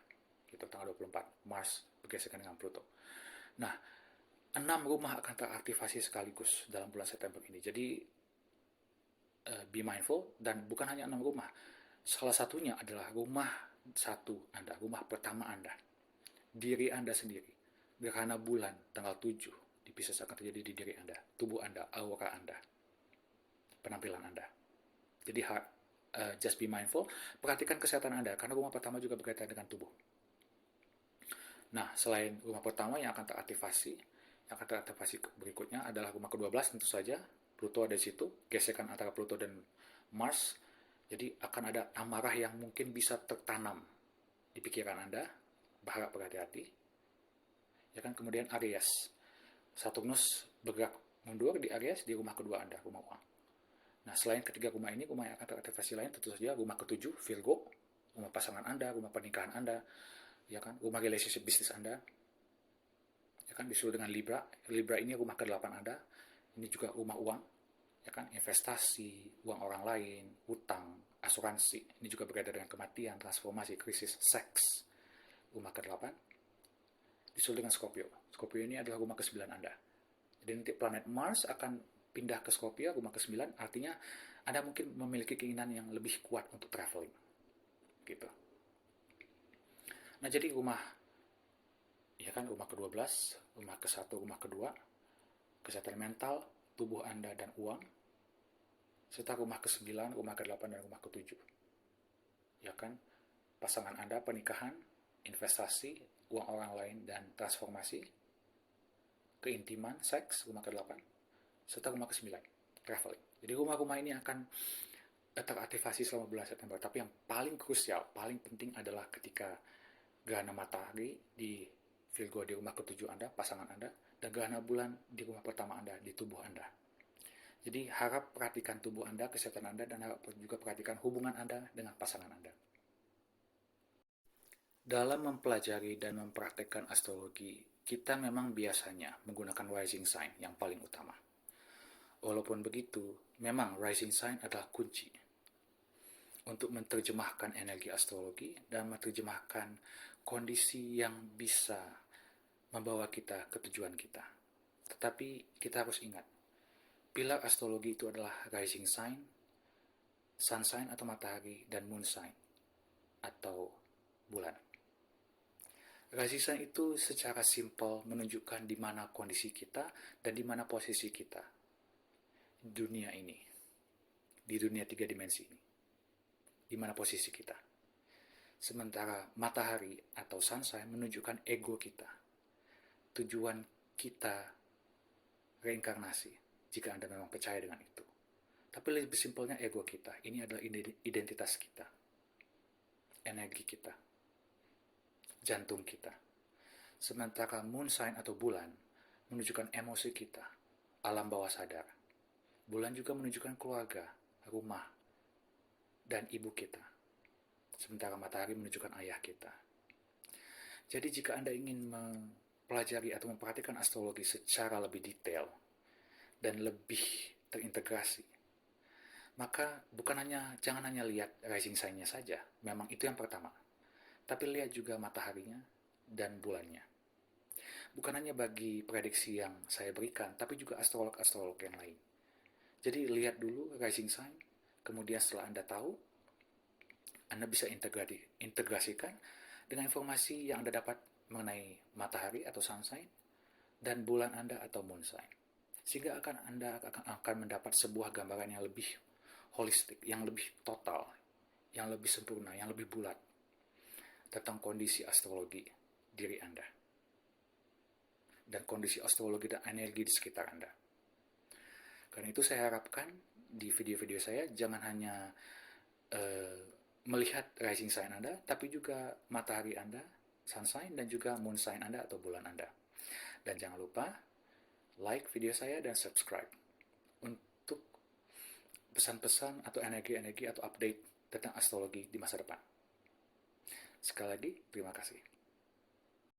Gitu, tanggal 24, Mars bergesekan dengan Pluto. Nah, 6 rumah akan teraktivasi sekaligus dalam bulan September ini. Jadi, be mindful, dan bukan hanya 6 rumah. Salah satunya adalah rumah 1 Anda, rumah pertama Anda. Diri Anda sendiri. Gerhana bulan tanggal 7 di Pisces akan terjadi di diri Anda, tubuh Anda, aura Anda, penampilan Anda. Jadi just be mindful, perhatikan kesehatan Anda, karena rumah pertama juga berkaitan dengan tubuh. Nah, selain rumah pertama yang akan teraktivasi berikutnya adalah rumah ke-12 tentu saja, Pluto ada di situ, gesekan antara Pluto dan Mars, jadi akan ada amarah yang mungkin bisa tertanam di pikiran Anda, berharap berhati-hati. Ya kan, kemudian Aries, Saturnus bergerak mundur di Aries di rumah kedua Anda, rumah uang. Nah, selain ketiga rumah ini, rumah yang akan teraktivasi lain tentu saja rumah ke-7, Virgo, rumah pasangan Anda, rumah pernikahan Anda, ya kan, rumah relationship bisnis Anda, ya kan, disuruh dengan Libra. Libra ini rumah ke-8 Anda, ini juga rumah uang, ya kan, investasi, uang orang lain, hutang, asuransi. Ini juga berkaitan dengan kematian, transformasi, krisis, seks. Rumah ke-8 disuruh dengan Scorpio. Scorpio ini adalah rumah ke-9 Anda. Jadi nanti planet Mars akan pindah ke Scorpio, rumah ke-9, artinya Anda mungkin memiliki keinginan yang lebih kuat untuk traveling. Gitu. Nah, jadi Ya kan, rumah ke-12, rumah ke-1, rumah kedua, kesehatan mental, tubuh Anda dan uang, serta rumah ke-9, rumah ke-8, dan rumah ke-7. Ya kan, pasangan Anda, pernikahan, investasi, uang orang lain, dan transformasi, keintiman, seks, rumah ke-8, serta rumah ke-9, traveling. Jadi rumah-rumah ini akan teraktivasi selama bulan September. Tapi yang paling krusial, paling penting adalah ketika gerhana matahari di Virgo di rumah ke-7 Anda, pasangan Anda, dan gerhana bulan di rumah pertama Anda, di tubuh Anda. Jadi harap perhatikan tubuh Anda, kesehatan Anda, dan harap juga perhatikan hubungan Anda dengan pasangan Anda. Dalam mempelajari dan mempraktekkan astrologi, kita memang biasanya menggunakan rising sign yang paling utama. Walaupun begitu, memang rising sign adalah kunci untuk menerjemahkan energi astrologi dan menerjemahkan kondisi yang bisa membawa kita ke tujuan kita. Tetapi kita harus ingat, pilar astrologi itu adalah rising sign, sun sign atau matahari, dan moon sign atau bulan. Rising sign itu secara simpel menunjukkan di mana kondisi kita dan di mana posisi kita di dunia ini, di dunia 3 dimensi ini. Di mana posisi kita. Sementara matahari atau sun sign menunjukkan ego kita. Tujuan kita reinkarnasi, jika Anda memang percaya dengan itu. Tapi lebih simpelnya ego kita. Ini adalah identitas kita. Energi kita. Jantung kita. Sementara moon sign atau bulan menunjukkan emosi kita. Alam bawah sadar. Bulan juga menunjukkan keluarga, rumah, dan ibu kita. Sementara matahari menunjukkan ayah kita. Jadi jika Anda ingin mempelajari atau memperhatikan astrologi secara lebih detail dan lebih terintegrasi, maka jangan hanya lihat rising sign-nya saja, memang itu yang pertama. Tapi lihat juga mataharinya dan bulannya. Bukan hanya bagi prediksi yang saya berikan, tapi juga astrolog-astrolog yang lain. Jadi lihat dulu rising sign, kemudian setelah Anda tahu, Anda bisa integrasikan dengan informasi yang Anda dapat mengenai matahari atau sun sign dan bulan Anda atau moon sign. Sehingga Anda akan mendapat sebuah gambaran yang lebih holistik, yang lebih total, yang lebih sempurna, yang lebih bulat tentang kondisi astrologi diri Anda dan kondisi astrologi dan energi di sekitar Anda. Karena itu saya harapkan di video-video saya jangan hanya melihat rising sign Anda, tapi juga matahari Anda, sun sign, dan juga moon sign Anda atau bulan Anda. Dan jangan lupa like video saya dan subscribe untuk pesan-pesan atau energi-energi atau update tentang astrologi di masa depan. Sekali lagi, terima kasih.